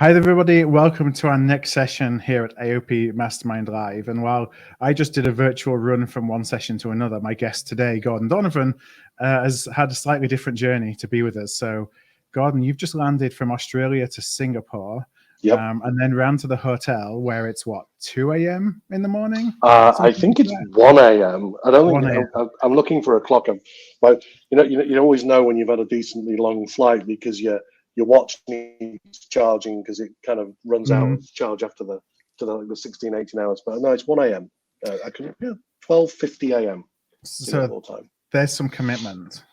Hi everybody, welcome to our next session here at AOP Mastermind Live. And while I just did a virtual run from one session to another, my guest today, Donovan, has had a slightly different journey to be with us. So Gordon, you've just landed from Australia to Singapore. Yep. And then ran to the hotel where it's what, 2 a.m. in the morning? I think it's 1 a.m. I don't think I'm looking for a clock. But you always know when you've had a decently long flight because your watch needs charging because it kind of runs out of charge after the 16, 18 hours. But no, it's 1 a.m. 12:50 a.m. So time. There's some commitment.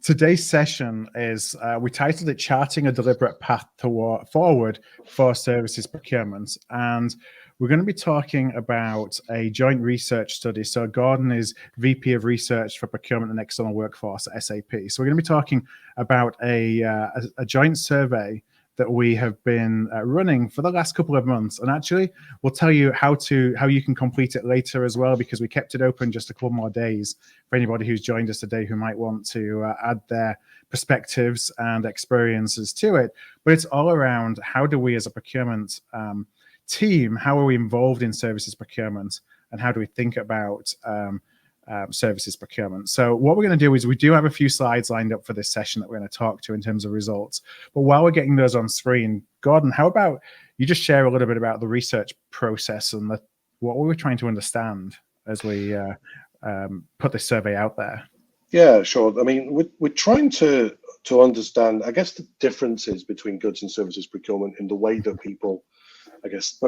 Today's session is, we titled it Charting a Deliberate Path Forward for Services Procurement. And we're going to be talking about a joint research study. So Gordon is VP of Research for Procurement and External Workforce at SAP. So we're going to be talking about a joint survey that we have been running for the last couple of months. And actually, we'll tell you how you can complete it later as well, because we kept it open just a couple more days for anybody who's joined us today who might want to add their perspectives and experiences to it. But it's all around how do we as a procurement team, how are we involved in services procurement, and how do we think about services procurement. So what we're going to do is we do have a few slides lined up for this session that we're going to talk to in terms of results. But while we're getting those on screen, Gordon, how about you just share a little bit about the research process and what we were trying to understand as we put this survey out there? Yeah, sure. I mean, we're trying to understand, I guess, the differences between goods and services procurement in the way that people, I guess,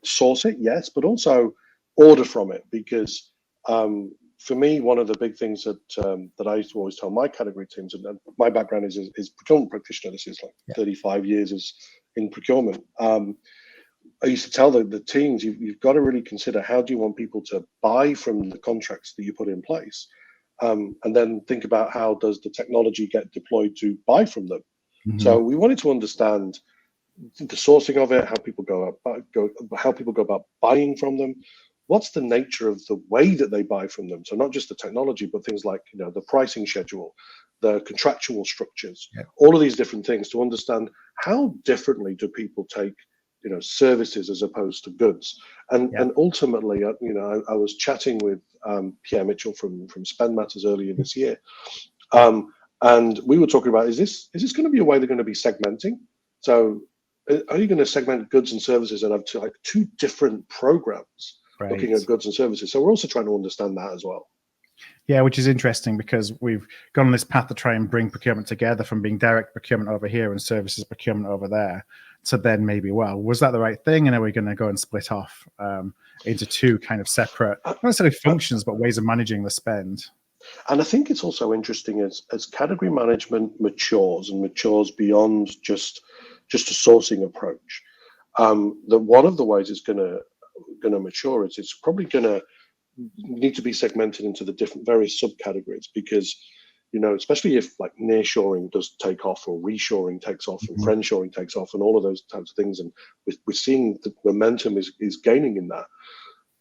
source it, yes, but also order from it. Because for me, one of the big things that I used to always tell my category teams, and my background is procurement practitioner. This is like 35 years in procurement. I used to tell the teams, you've got to really consider how do you want people to buy from the contracts that you put in place, and then think about how does the technology get deployed to buy from them. So we wanted to understand the sourcing of it, how people go about buying from them. What's the nature of the way that they buy from them? So not just the technology, but things like the pricing schedule, the contractual structures, all of these different things to understand how differently do people take services as opposed to goods. And ultimately, I was chatting with Pierre Mitchell from Spend Matters earlier this year, and we were talking about is this going to be a way they're going to be segmenting? So are you going to segment goods and services and have two different programs? Right. Looking at goods and services. So we're also trying to understand that as well. Yeah, which is interesting because we've gone on this path to try and bring procurement together from being direct procurement over here and services procurement over there to then maybe, well, was that the right thing? And are we going to go and split off into two kind of separate, not necessarily functions, but ways of managing the spend? And I think it's also interesting as category management matures beyond just a sourcing approach, that one of the ways it's going to mature is it's probably going to need to be segmented into the different various subcategories, because especially if like nearshoring does take off or reshoring takes off and friendshoring takes off and all of those types of things, and we're seeing the momentum is gaining in that,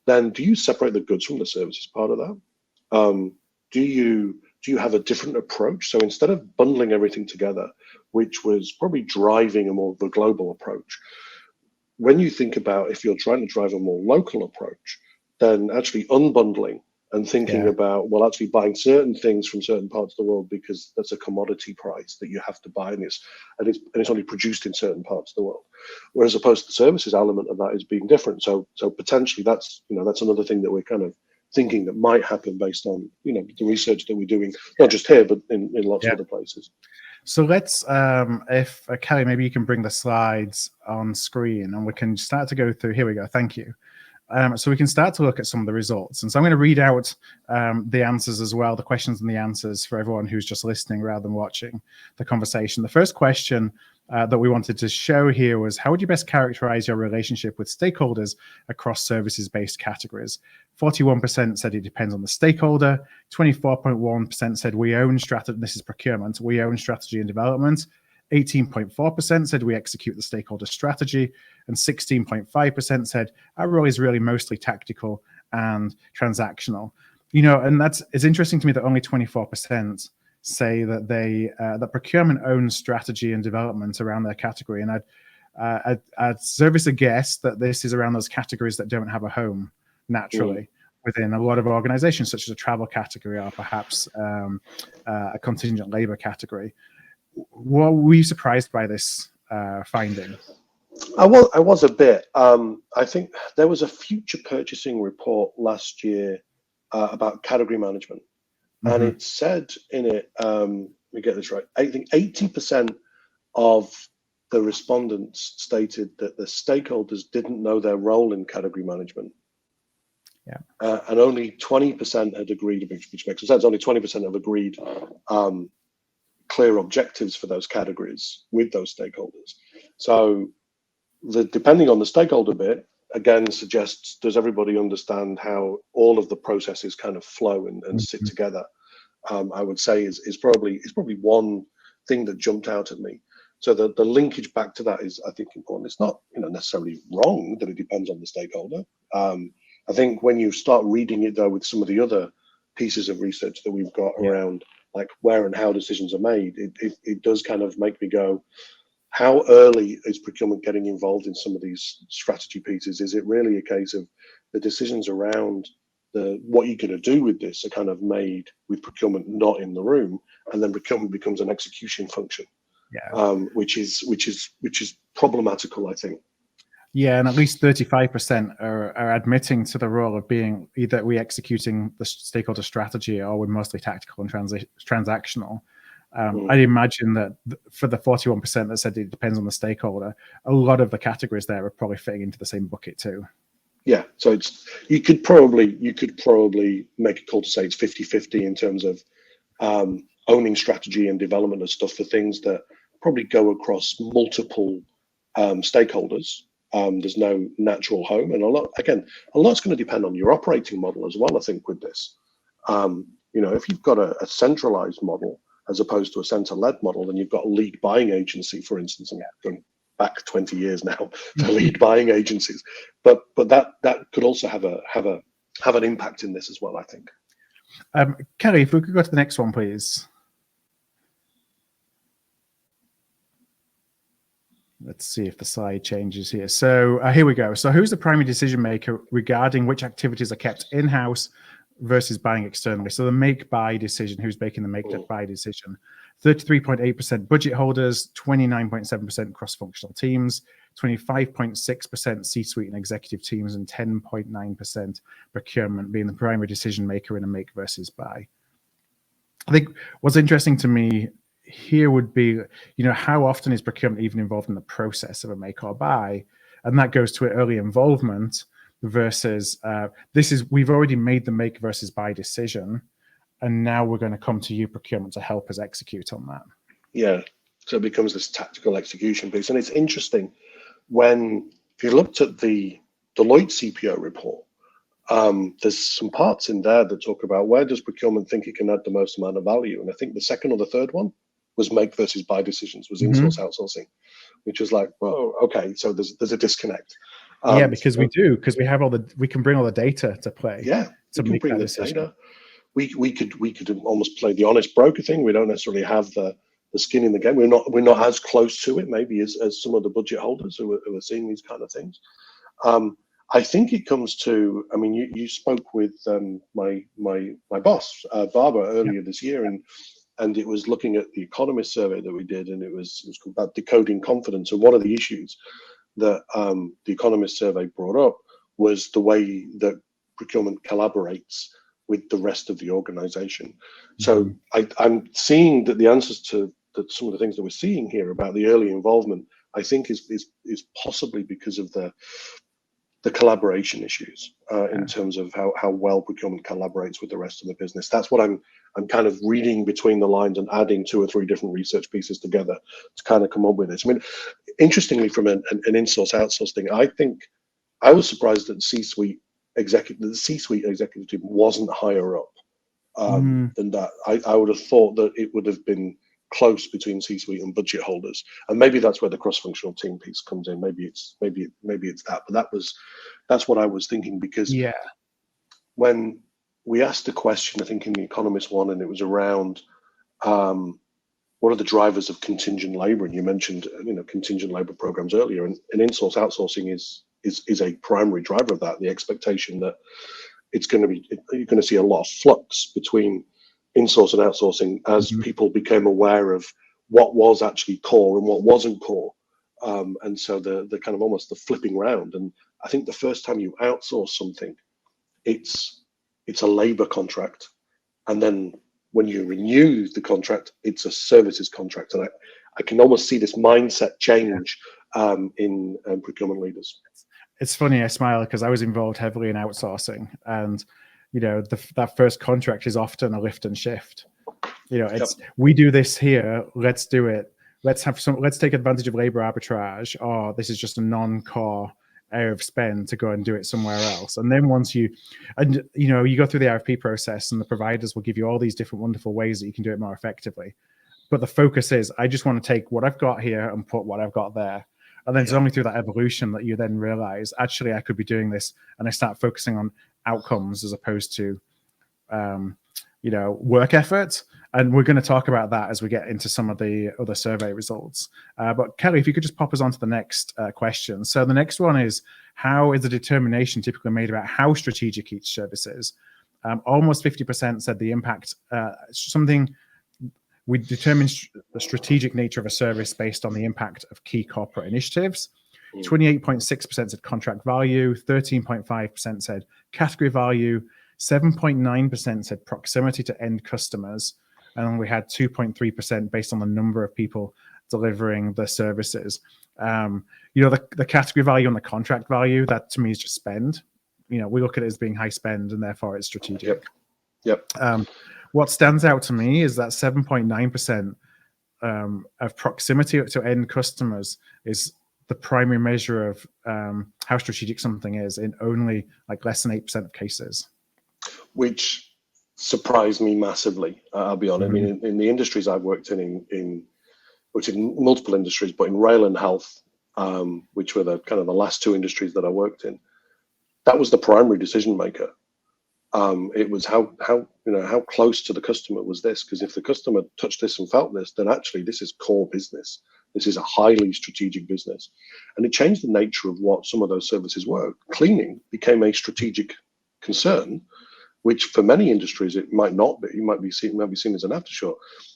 then do you separate the goods from the services part of that? Do you have a different approach? So instead of bundling everything together, which was probably driving a more of a global approach, when you think about if you're trying to drive a more local approach, then actually unbundling and thinking about, well, actually buying certain things from certain parts of the world because that's a commodity price that you have to buy, and it's only produced in certain parts of the world. Whereas opposed to the services element of that is being different. So potentially that's another thing that we're kind of thinking that might happen based on the research that we're doing, not just here, but in lots of other places. So let's, if Kelly, maybe you can bring the slides on screen and we can start to go through. Here we go. Thank you. So we can start to look at some of the results. And so I'm going to read out the answers as well, the questions and the answers for everyone who's just listening rather than watching the conversation. The first question that we wanted to show here was, how would you best characterize your relationship with stakeholders across services-based categories? 41% said it depends on the stakeholder. 24.1% said we own strategy. This is procurement. We own strategy and development. 18.4% said we execute the stakeholder strategy. And 16.5% said our role is really mostly tactical and transactional. And it's interesting to me that only 24% say that that procurement owns strategy and development around their category, and I'd service a guess that this is around those categories that don't have a home naturally within a lot of organizations, such as a travel category or perhaps a contingent labor category. Were you surprised by this finding? I was a bit. I think there was a future purchasing report last year about category management, and it said in it, let me get this right, I think 80% of the respondents stated that the stakeholders didn't know their role in category management. Yeah. And only 20% had agreed, which makes sense, only 20% have agreed clear objectives for those categories with those stakeholders. So depending on the stakeholder bit, again, suggests, does everybody understand how all of the processes kind of flow and sit together? I would say is probably one thing that jumped out at me. So the linkage back to that is, I think, important. It's not necessarily wrong that it depends on the stakeholder. I think when you start reading it though with some of the other pieces of research that we've got around like where and how decisions are made, it does kind of make me go, how early is procurement getting involved in some of these strategy pieces? Is it really a case of the decisions around what you're going to do with this are kind of made with procurement not in the room, and then procurement becomes an execution function, which is problematical, I think. Yeah, and at least 35% are admitting to the role of being either we executing the stakeholder strategy or we're mostly tactical and transactional. I'd imagine that for the 41% that said it depends on the stakeholder, a lot of the categories there are probably fitting into the same bucket too. Yeah, so you could probably make a call to say it's 50-50 in terms of owning strategy and development of stuff for things that probably go across multiple stakeholders. There's no natural home, and a lot's going to depend on your operating model as well. I think with this, if you've got a centralized model as opposed to a center-led model, then you've got a lead buying agency, for instance. I'm going back 20 years now to lead buying agencies, but that could also have an impact in this as well, I think. Kelly, if we could go to the next one, please. Let's see if the slide changes here. So here we go. So who's the primary decision maker regarding which activities are kept in-house versus buying externally? So the make-buy decision, who's making the make-buy decision? 33.8% budget holders, 29.7% cross-functional teams, 25.6% C-suite and executive teams, and 10.9% procurement being the primary decision maker in a make versus buy. I think what's interesting to me here would be, how often is procurement even involved in the process of a make or buy? And that goes to early involvement versus we've already made the make versus buy decision, and now we're going to come to you, procurement, to help us execute on that. Yeah, so it becomes this tactical execution piece. And it's interesting if you looked at the Deloitte CPO report, there's some parts in there that talk about where does procurement think it can add the most amount of value. And I think the second or the third one was make versus buy decisions, was in-source outsourcing, which was like, whoa, okay, so there's a disconnect. Because we can bring all the data to play. Yeah, to we can bring the data. We could almost play the honest broker thing. We don't necessarily have the skin in the game. We're not as close to it maybe as some of the budget holders who are seeing these kind of things. I think it comes to, you spoke with my boss, Barbara, earlier this year, and it was looking at the Economist survey that we did, and it was about decoding confidence. And one of the issues that the Economist survey brought up was the way that procurement collaborates with the rest of the organization. So I'm seeing that the answers to some of the things that we're seeing here about the early involvement, I think is possibly because of the collaboration issues in terms of how well procurement collaborates with the rest of the business. That's what I'm kind of reading between the lines and adding 2 or 3 different research pieces together to kind of come up with this. Interestingly, from an in-source outsource thing, I think I was surprised that the C-suite executive team wasn't higher up than that. I would have thought that it would have been close between C-suite and budget holders, and maybe that's where the cross-functional team piece comes in. Maybe it's that, but that's what I was thinking, because when we asked the question, I think in the Economist one, and it was around what are the drivers of contingent labor? And you mentioned, contingent labor programs earlier, and in-source outsourcing is a primary driver of that. The expectation that you're going to see a lot of flux between in-source and outsourcing as people became aware of what was actually core and what wasn't core. And so the kind of almost the flipping round. And I think the first time you outsource something, it's a labor contract. And then when you renew the contract, it's a services contract. And I can almost see this mindset change in procurement leaders. It's funny, I smile because I was involved heavily in outsourcing, and that first contract is often a lift and shift. It's we do this here, let's do it. Let's take advantage of labor arbitrage, or this is just a non-core area of spend to go and do it somewhere else. And then once you go through the RFP process, and the providers will give you all these different wonderful ways that you can do it more effectively. But the focus is, I just want to take what I've got here and put what I've got there. And then it's only through that evolution that you then realize, actually, I could be doing this, and I start focusing on outcomes as opposed to, work effort. And we're going to talk about that as we get into some of the other survey results. But Kelly, if you could just pop us on to the next question. So the next one is, how is the determination typically made about how strategic each service is? Almost 50% said the impact, we determine the strategic nature of a service based on the impact of key corporate initiatives. 28.6% said contract value, 13.5% said category value, 7.9% said proximity to end customers, and we had 2.3% based on the number of people delivering the services. The category value and the contract value, that to me is just spend. We look at it as being high spend, and therefore it's strategic. Yep. What stands out to me is that 7.9% of proximity to end customers is the primary measure of how strategic something is in only less than 8% of cases. Which surprised me massively, I'll be honest. I mean, in the industries I've worked in multiple industries, but in rail and health, which were the kind of the last two industries that I worked in, that was the primary decision maker. It was how close to the customer was this? Because if the customer touched this and felt this, then actually this is core business. This is a highly strategic business. And it changed the nature of what some of those services were. Cleaning became a strategic concern, which for many industries it might not be. It might be seen as an aftershock.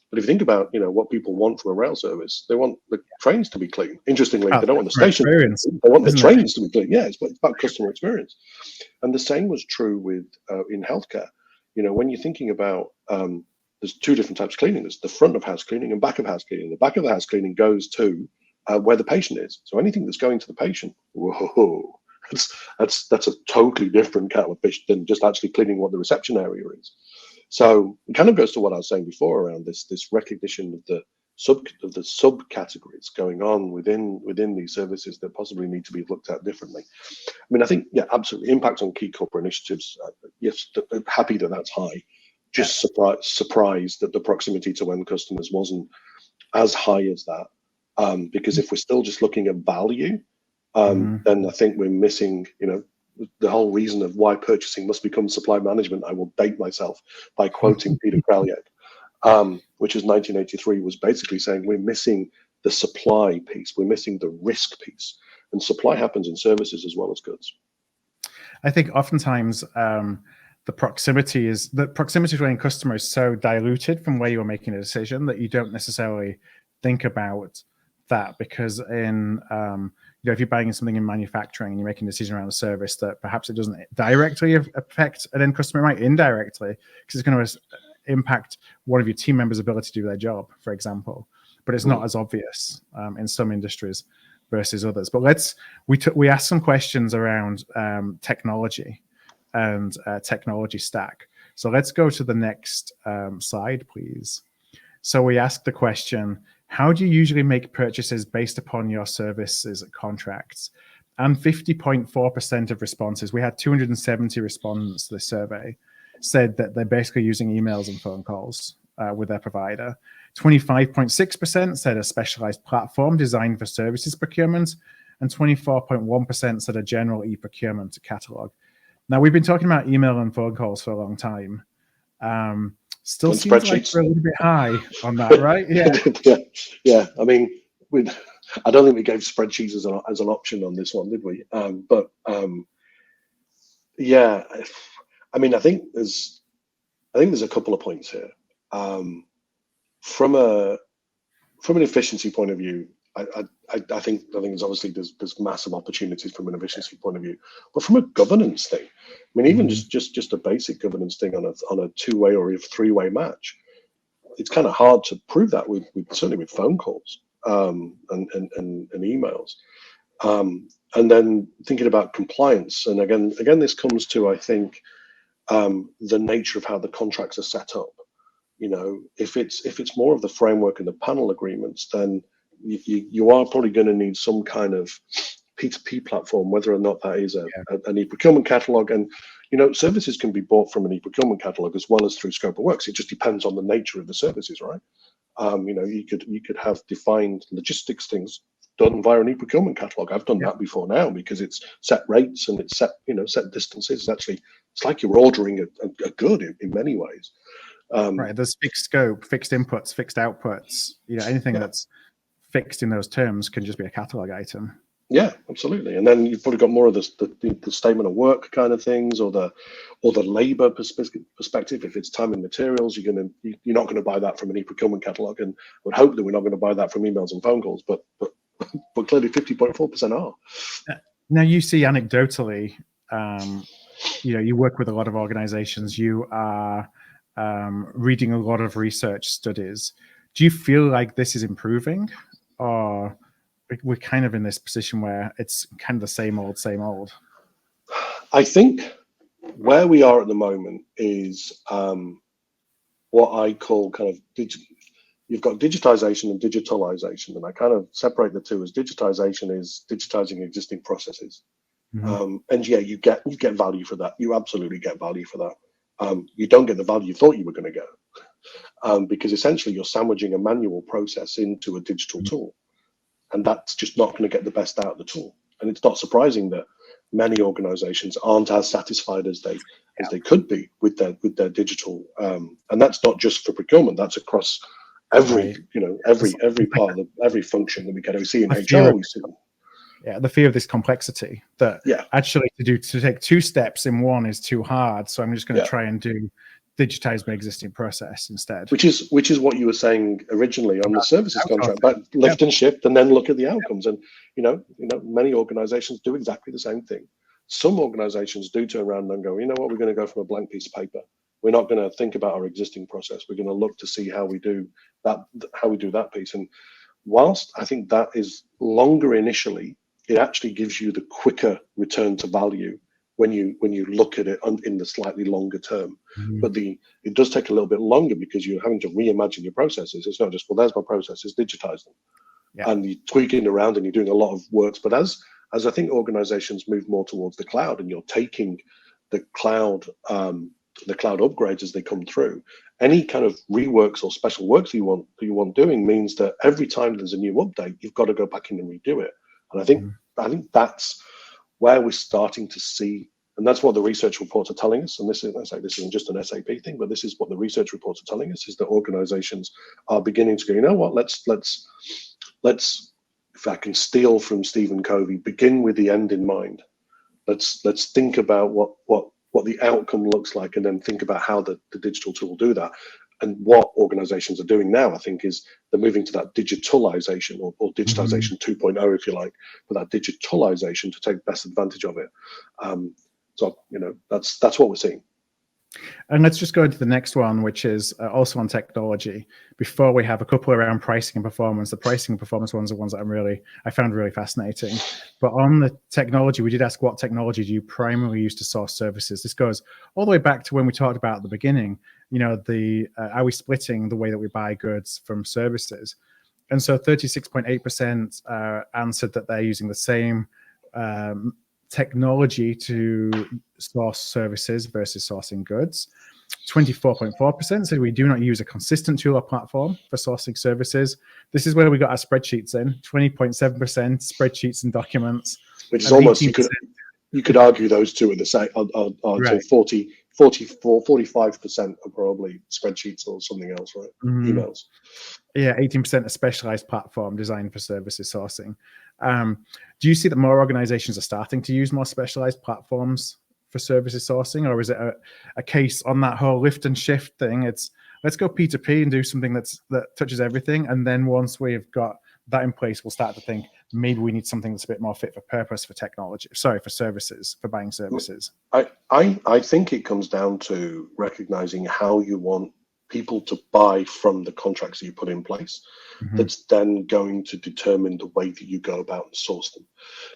But if you think about what people want from a rail service, they want the trains to be clean. Interestingly, they don't want the station. They want the trains to be clean. Yeah, it's about customer experience. And the same was true with in healthcare. When you're thinking about there's two different types of cleaning. There's the front of house cleaning and back of house cleaning. The back of the house cleaning goes to where the patient is. So anything that's going to the patient, whoa. That's a totally different kettle of fish than just actually cleaning what the reception area is. So it kind of goes to what I was saying before around this recognition of the subcategories going on within these services that possibly need to be looked at differently. I mean, I think absolutely impact on key corporate initiatives. Yes, happy that that's high. Just surprised that the proximity to end customers wasn't as high as that. Because if we're still just looking at value. Then I think we're missing, the whole reason of why purchasing must become supply management. I will date myself by quoting Peter Kraljek, which is 1983, was basically saying we're missing the supply piece, we're missing the risk piece, and supply happens in services as well as goods. I think oftentimes the proximity to any customer is so diluted from where you're making a decision that you don't necessarily think about that, because if you're buying something in manufacturing and you're making a decision around a service that perhaps it doesn't directly affect an end customer, it might indirectly, because it's going to impact one of your team members' ability to do their job, for example. But it's not as obvious in some industries versus others. But we asked some questions around technology and technology stack. So let's go to the next slide, please. So we asked the question, how do you usually make purchases based upon your services contracts? And 50.4% of responses, we had 270 respondents to the survey, said that they're basically using emails and phone calls with their provider. 25.6% said a specialized platform designed for services procurement, and 24.1% said a general e-procurement catalog. Now, we've been talking about email and phone calls for a long time. Still on seems like spreadsheets. we're a little bit high on that, right? Yeah. Yeah. I mean, I don't think we gave spreadsheets as an option on this one, did we? Yeah. I mean, I think there's a couple of points here. From an efficiency point of view, I think there's obviously there's massive opportunities from an efficiency point of view, but from a governance thing, I mean, even just a basic governance thing on a two-way or a three-way match, it's kind of hard to prove that with certainly with phone calls and emails, and then thinking about compliance, and again this comes to, I think, the nature of how the contracts are set up. If it's more of the framework and the panel agreements, then you are probably going to need some kind of P2P platform, whether or not that is an e-procurement catalog. And services can be bought from an e-procurement catalog as well as through scope of works. It just depends on the nature of the services, right? You could have defined logistics things done via an e-procurement catalog. I've done that before now, because it's set rates and it's set distances. It's like you're ordering a good in many ways. Right, there's fixed scope, fixed inputs, fixed outputs. Anything that's fixed in those terms can just be a catalog item. Yeah, absolutely. And then you've probably got more of the statement of work kind of things, or the labor perspective. If it's time and materials, you're not going to buy that from an e-procurement catalog, and I would hope that we're not going to buy that from emails and phone calls. But clearly 50.4% are. Now, you see anecdotally, you work with a lot of organizations. You are reading a lot of research studies. Do you feel like this is improving, or we're kind of in this position where it's kind of the same old? I think where we are at the moment is what I call kind of you've got digitization and digitalization, and I kind of separate the two as digitization is digitizing existing processes. And yeah, you get value for that. You absolutely get value for that. You don't get the value you thought you were going to get, because essentially you're sandwiching a manual process into a digital tool, and that's just not going to get the best out of the tool. And it's not surprising that many organizations aren't as satisfied as they could be with their digital, and that's not just for procurement. That's across every part of every function that we get. We see in HR. The fear of this complexity that actually to take two steps in one is too hard. So I'm just going to try and digitize my existing process instead. Which is what you were saying originally on the services contract, but lift and shift and then look at the outcomes. And many organizations do exactly the same thing. Some organizations do turn around and go, you know what, we're going to go from a blank piece of paper. We're not going to think about our existing process. We're going to look to see how we do that piece. And whilst I think that is longer initially, it actually gives you the quicker return to value when you look at it in the slightly longer term. But it does take a little bit longer because you're having to reimagine your processes. It's not just, well, there's my processes, digitize them. And you're tweaking around and you're doing a lot of works. But as I think organizations move more towards the cloud, and you're taking the cloud upgrades as they come through, any kind of reworks or special works you want doing means that every time there's a new update, you've got to go back in and redo it. And I think that's where we're starting to see, and that's what the research reports are telling us. And this isn't just an SAP thing, but this is what the research reports are telling us, is that organizations are beginning to go, you know what, let's if I can steal from Stephen Covey, begin with the end in mind. Let's think about what the outcome looks like, and then think about how the digital tool will do that. And what organizations are doing now, I think, is they're moving to that digitalization or digitization 2.0, if you like, but that digitalization to take best advantage of it. So that's what we're seeing. And let's just go into the next one, which is also on technology. Before we have a couple around pricing and performance. The pricing and performance ones are ones that I found really fascinating. But on the technology, we did ask, what technology do you primarily use to source services? This goes all the way back to when we talked about at the beginning. Are we splitting the way that we buy goods from services? And so 36.8% answered that they're using the same technology to source services versus sourcing goods. 24.4% said we do not use a consistent tool or platform for sourcing services. This is where we got our spreadsheets in. 20.7% spreadsheets and documents, which is almost 18%. You could argue those two are the same. I'd say 45% are probably spreadsheets or something else, right? Emails. Yeah, 18% a specialized platform designed for services sourcing. Do you see that more organizations are starting to use more specialized platforms for services sourcing, or is it a case on that whole lift and shift thing? It's let's go P2P and do something that touches everything, and then once we've got that in place, we'll start to think maybe we need something that's a bit more fit for purpose for technology. Sorry, for services, for buying services. I think it comes down to recognizing how you want people to buy from the contracts that you put in place. That's then going to determine the way that you go about and source them.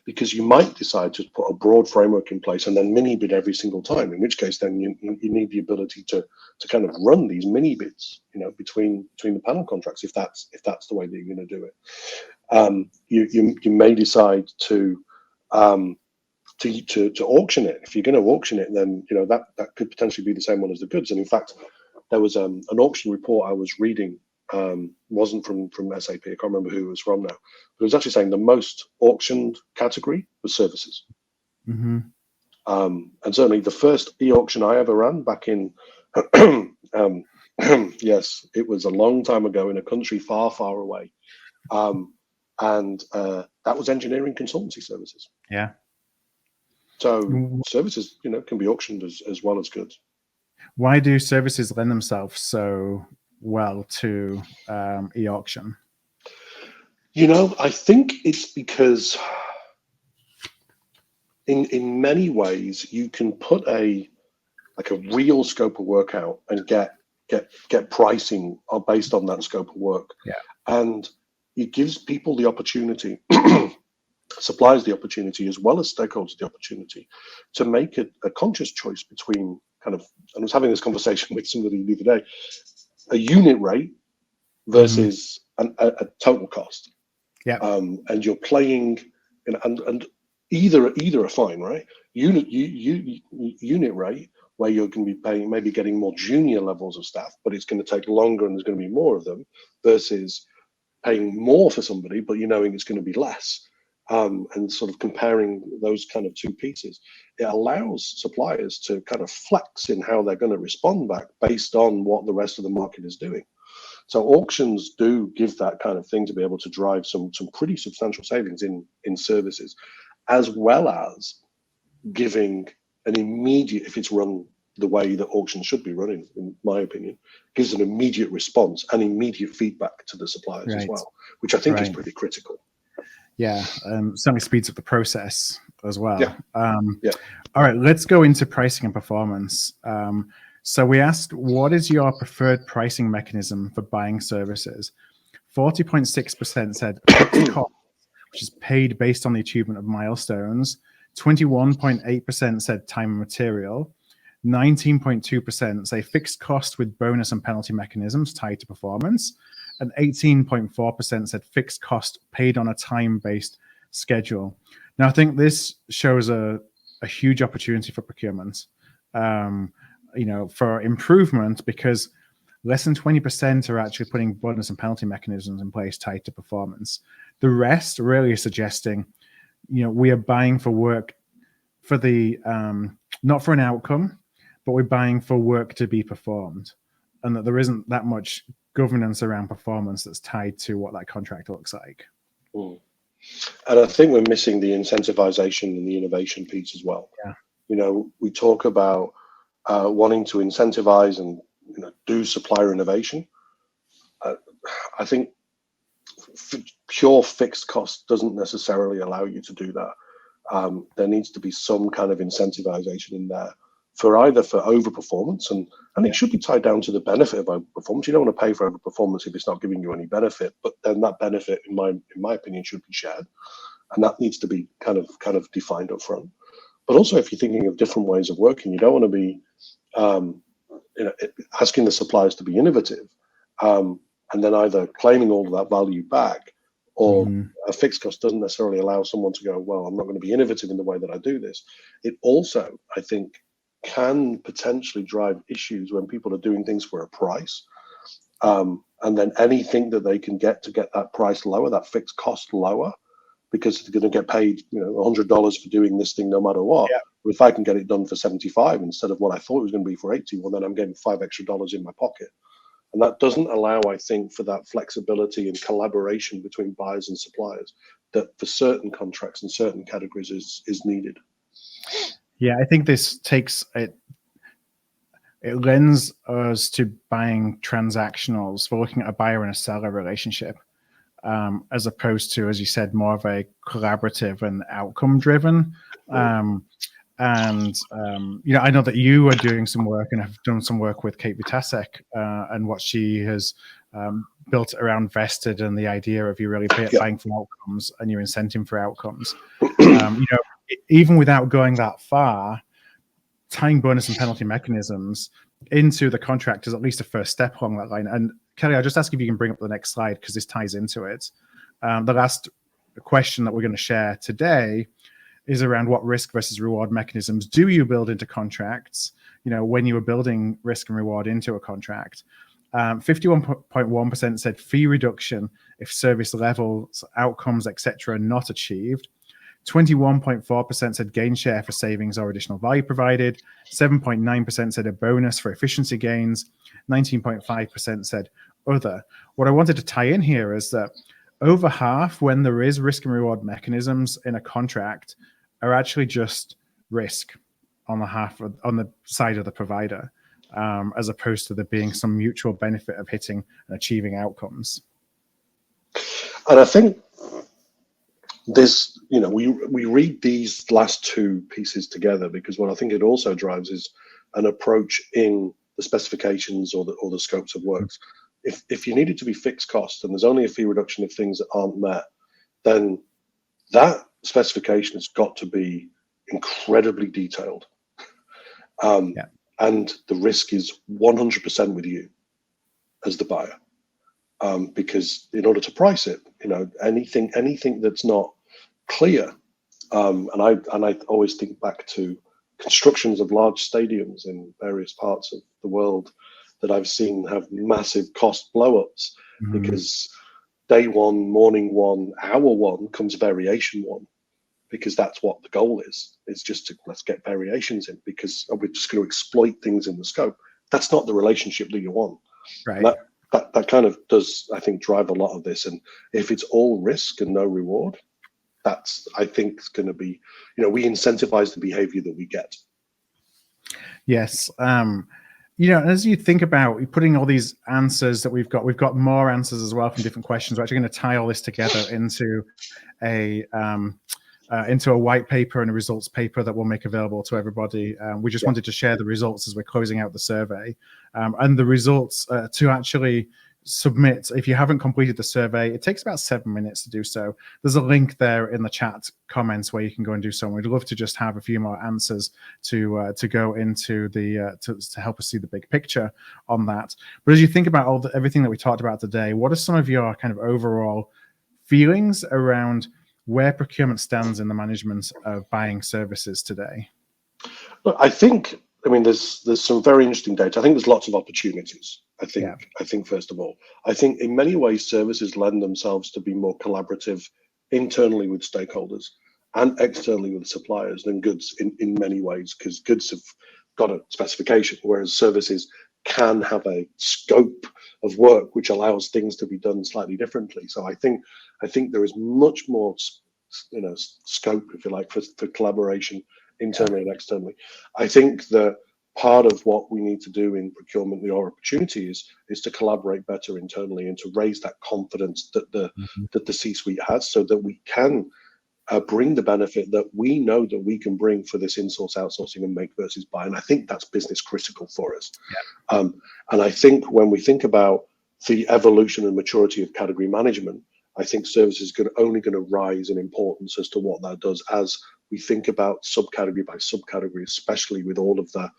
Because you might decide to put a broad framework in place and then mini bid every single time, in which case then you need the ability to kind of run these mini bids, between the panel contracts, if that's the way that you're going to do it. You may decide to auction it. If you're going to auction it, then that could potentially be the same one as the goods. And in fact, there was an auction report I was reading, wasn't from SAP, I can't remember who it was from now, but it was actually saying the most auctioned category was services. And certainly the first e-auction I ever ran back in, yes, it was a long time ago in a country far, far away. And that was engineering consultancy services. Yeah. So services, can be auctioned as well as goods. Why do services lend themselves so well to e-auction? I think it's because in many ways you can put a real scope of work out and get pricing based on that scope of work. Yeah. And it gives people the opportunity, suppliers the opportunity, as well as stakeholders the opportunity to make a conscious choice between and I was having this conversation with somebody the other day, a unit rate versus a total cost. Yeah. And you're playing, and either are fine, right? Unit rate, where you're going to be paying, maybe getting more junior levels of staff, but it's going to take longer and there's going to be more of them, versus paying more for somebody, but knowing it's going to be less. And sort of comparing those kind of two pieces, it allows suppliers to kind of flex in how they're going to respond back based on what the rest of the market is doing. So auctions do give that kind of thing to be able to drive some pretty substantial savings in services, as well as giving an immediate, if it's run the way that auctions should be running, in my opinion, gives an immediate response and immediate feedback to the suppliers as well, which I think is pretty critical. Yeah, certainly speeds up the process as well. Yeah. All right, let's go into pricing and performance. So we asked, what is your preferred pricing mechanism for buying services? 40.6% said fixed cost, which is paid based on the achievement of milestones. 21.8% said time and material. 19.2% say fixed cost with bonus and penalty mechanisms tied to performance. And 18.4% said fixed cost paid on a time-based schedule. Now, I think this shows a huge opportunity for procurement, for improvement, because less than 20% are actually putting bonus and penalty mechanisms in place tied to performance. The rest really is suggesting, we are buying for work for the, not for an outcome, but we're buying for work to be performed, and that there isn't that much governance around performance that's tied to what that contract looks like. And I think we're missing the incentivization and the innovation piece as well. Yeah. We talk about wanting to incentivize and do supplier innovation. I think pure fixed cost doesn't necessarily allow you to do that. There needs to be some kind of incentivization in there for overperformance, and it should be tied down to the benefit of overperformance. You don't want to pay for overperformance if it's not giving you any benefit, but then that benefit, in my opinion, should be shared, and that needs to be kind of defined up front. But also, if you're thinking of different ways of working, you don't want to be asking the suppliers to be innovative, and then either claiming all of that value back, or a fixed cost doesn't necessarily allow someone to go, well, I'm not going to be innovative in the way that I do this. It also, I think, can potentially drive issues when people are doing things for a price, and then anything that they can get to get that price lower, that fixed cost lower, because they're going to get paid $100 for doing this thing no matter what. if I can get it done for 75 instead of what I thought it was going to be for 80, well, then I'm getting $5 extra in my pocket. And that doesn't allow, I think, for that flexibility and collaboration between buyers and suppliers that for certain contracts and certain categories is needed. Yeah, I think this takes it. It lends us to buying transactionals. We're looking at a buyer and a seller relationship, as opposed to, as you said, more of a collaborative and outcome-driven. I know that you are doing some work and have done some work with Kate Vitasek and what she has built around vested and the idea of you really buying for outcomes and your incentive for outcomes. Even without going that far, tying bonus and penalty mechanisms into the contract is at least a first step along that line. And Kelly, I'll just ask if you can bring up the next slide because this ties into it. The last question that we're going to share today is around what risk versus reward mechanisms do you build into contracts, when you were building risk and reward into a contract. 51.1% said fee reduction if service levels, outcomes, etc. are not achieved. 21.4% said gain share for savings or additional value provided. 7.9% said a bonus for efficiency gains. 19.5% said other. What I wanted to tie in here is that over half, when there is risk and reward mechanisms in a contract, are actually just risk on the side of the provider, as opposed to there being some mutual benefit of hitting and achieving outcomes. And I think this, we read these last two pieces together because what I think it also drives is an approach in the specifications or the scopes of works. If you need it to be fixed cost and there's only a fee reduction if things aren't met, then that specification has got to be incredibly detailed. And the risk is 100% with you as the buyer. Because in order to price it, anything that's not clear, and I always think back to constructions of large stadiums in various parts of the world that I've seen have massive cost blow-ups because day one, morning one, hour one comes variation one, because that's what the goal is. It's just let's get variations in because we're just going to exploit things in the scope. That's not the relationship that you want. Right. That kind of does, I think, drive a lot of this. And if it's all risk and no reward, that's, I think, it's going to be, we incentivize the behavior that we get. Yes. As you think about putting all these answers that we've got more answers as well from different questions. We're actually going to tie all this together into a white paper and a results paper that we'll make available to everybody. We just wanted to share the results as we're closing out the survey, and the results to actually submit. If you haven't completed the survey, it takes about 7 minutes to do so. There's a link there in the chat comments where you can go and do so. And we'd love to just have a few more answers to go into to help us see the big picture on that. But as you think about everything that we talked about today, what are some of your kind of overall feelings around where procurement stands in the management of buying services today? Look, I think, there's some very interesting data. I think there's lots of opportunities. I think first of all, I think in many ways services lend themselves to be more collaborative internally with stakeholders and externally with suppliers than goods in many ways, because goods have got a specification, whereas services can have a scope of work which allows things to be done slightly differently. So I think there is much more, scope, if you like, for collaboration internally and externally. I think that part of what we need to do in procurement, the opportunity is to collaborate better internally and to raise that confidence that the C-suite has, so that we can bring the benefit that we know that we can bring for this in-source, outsourcing, and make versus buy. And I think that's business critical for us. And I think when we think about the evolution and maturity of category management, I think services are only going to rise in importance as to what that does as we think about subcategory by subcategory, especially with all of the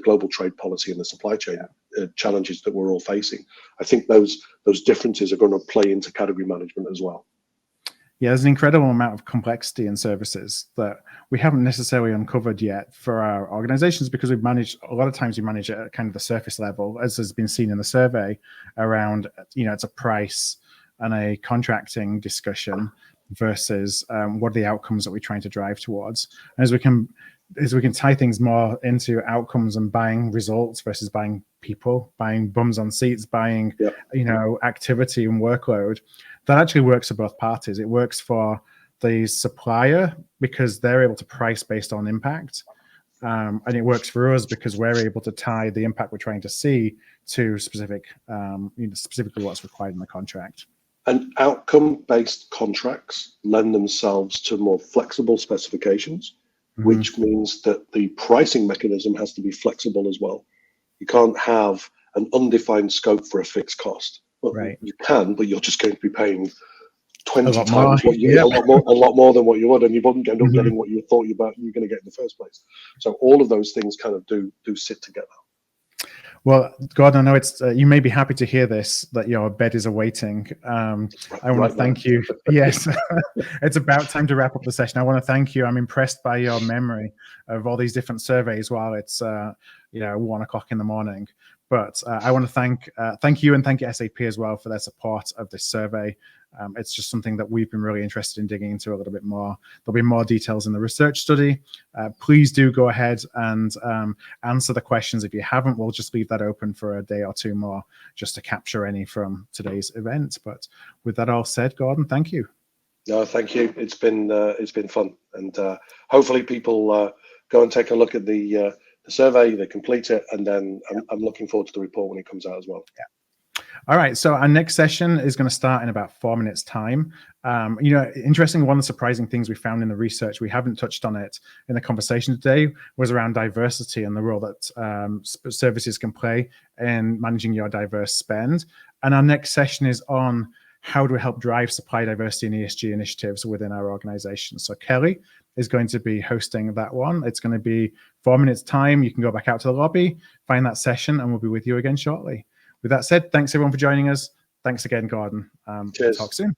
global trade policy and the supply chain challenges that we're all facing. I think those differences are going to play into category management as well. Yeah, there's an incredible amount of complexity in services that we haven't necessarily uncovered yet for our organizations, because a lot of times we manage at kind of the surface level, as has been seen in the survey around, it's a price and a contracting discussion versus what are the outcomes that we're trying to drive towards. And as we can tie things more into outcomes and buying results versus buying people, buying bums on seats, buying activity and workload, that actually works for both parties. It works for the supplier because they're able to price based on impact. And it works for us because we're able to tie the impact we're trying to see to specifically what's required in the contract. And outcome-based contracts lend themselves to more flexible specifications, which means that the pricing mechanism has to be flexible as well. You can't have an undefined scope for a fixed cost. Well, right. You can, but you're just going to be paying 20 times more. what you a lot more than what you would, and you wouldn't end up getting what you thought you were going to get in the first place. So all of those things kind of do sit together. Well, Gordon, I know it's you may be happy to hear this, that your bed is awaiting. I want to thank you. Yes, it's about time to wrap up the session. I want to thank you. I'm impressed by your memory of all these different surveys while it's 1 o'clock in the morning. But I want to thank you and thank SAP as well for their support of this survey. It's just something that we've been really interested in digging into a little bit more. There'll be more details in the research study. Please do go ahead and answer the questions. If you haven't, we'll just leave that open for a day or two more just to capture any from today's event. But with that all said, Gordon, thank you. No, thank you. It's been fun, and hopefully people go and take a look at the survey, they complete it, and then I'm looking forward to the report when it comes out as well. Yeah. All right, so our next session is going to start in about 4 minutes' time. Interesting, one of the surprising things we found in the research, we haven't touched on it in the conversation today, was around diversity and the role that services can play in managing your diverse spend. And our next session is on how do we help drive supply diversity and ESG initiatives within our organization. So Kelly is going to be hosting that one. It's going to be 4 minutes' time. You can go back out to the lobby, find that session, and we'll be with you again shortly. With that said, thanks everyone for joining us. Thanks again, Gordon. Cheers. Talk soon.